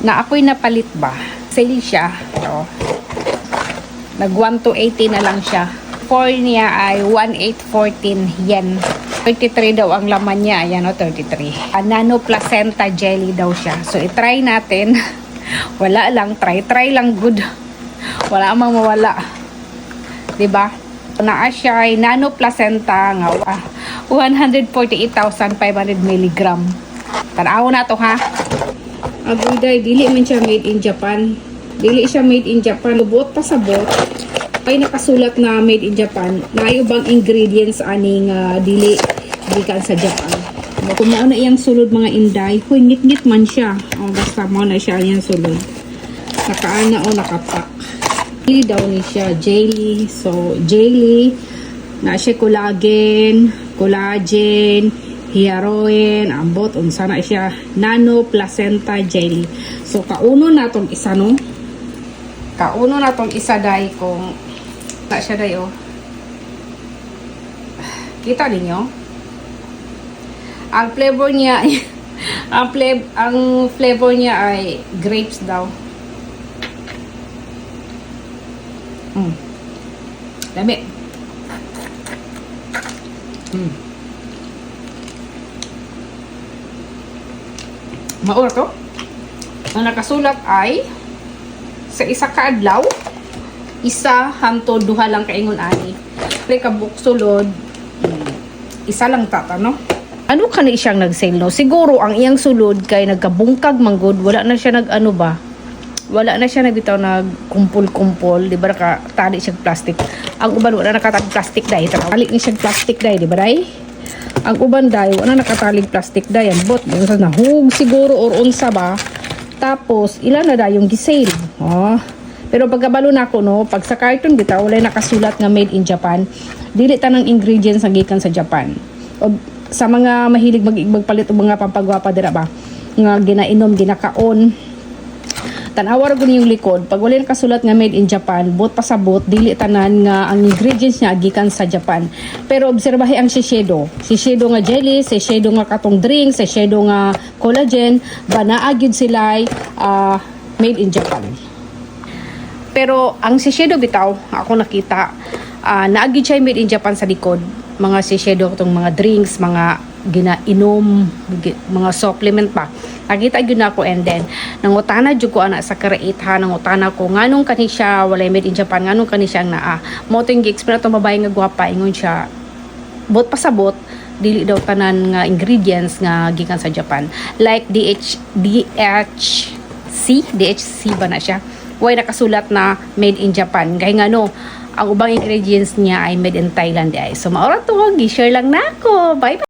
na ako'y napalit ba. Sale siya. So, nag 1 to 80 na lang siya. For niya ay 1,814 yen. 33 daw ang laman niya. Ayan o, 33. Nano placenta jelly daw siya. So, itry natin. Wala lang. Try lang good. Wala amang mawala. Diba? Naa siya ay nano placenta nga 148,500 mg. Tanaw na to ha. Aguday, dili man siya made in Japan. Dili siya made in Japan. Lubot pa sa bot. Ay nakasulat na made in Japan. Naayo bang ingredients aning dili gikan sa Japan. Kung mao na iyang sulod mga inday, huy ngit-ngit man siya. O basta mao na siya iyang sulod. Nakaana o nakapak. Jelly daw ni siya, jelly. So jelly na siya collagen, hyaluron, ambot unsa na siya nano placenta jelly. So kauno na tong isa no. Kauno na tong isa dai kung na siya dai oh. Kita ninyo? Ang flavor niya ay ang flavor niya ay grapes daw. Dami. Maura to. Ang nakasulat ay sa isa ka adlaw, isa hangtod duha lang kaingon ani. Pre kabuk sulod, isa lang tata no. Ano ka na siyang nag-sale no? Siguro ang iyang sulod kay nagkabungkag manggod, wala na siya nag-ano ba? Wala na siya nagbitaw nagkumpol-kumpol, di ba nakatali siyang plastic. Ang uban wala nakatali plastic dai, tali ni siyang plastic dai, di ba dai? Ang uban dai wala nakatalig plastic dai, yan bot, sa nahug siguro or unsa ba? Tapos ilan na dai yung gisale. Oh. Pero pagkabalo na ako no, pag sa carton bitaw wala nakasulat nga made in Japan, dili tanang ingredients ang gikan sa Japan. O sa mga mahilig magpalit og mga pampagwapa dira ba nga ginainom ginakaon tanawar ko yung likod pag wala kasulat nga made in Japan bot pasabot dili tanan nga ang ingredients niya gikan sa Japan. Pero obserbahi ang shiseido nga jelly, shiseido nga katong drink, shiseido nga collagen ba naagid sila made in Japan. Pero ang shiseido bitaw ako nakita naagid siya made in Japan sa likod. Mga shiseido itong mga drinks, mga ginainom, mga supplement pa. Nakita yun ako and then nangutana jud ko ana sa create ha, nangutana ko nganong kani siya walay made in Japan, nganong kani siya naa. Mo ting gi-explain atong babae nga gwapa ingon siya. Bot pasabot dili daw tanan nga ingredients nga gikan sa Japan. Like DHC ba na siya. Way nakasulat na made in Japan. Kay ngano ang ubang ingredients niya ay made in Thailand ay. So maura to, gi-share lang na ako. Bye bye.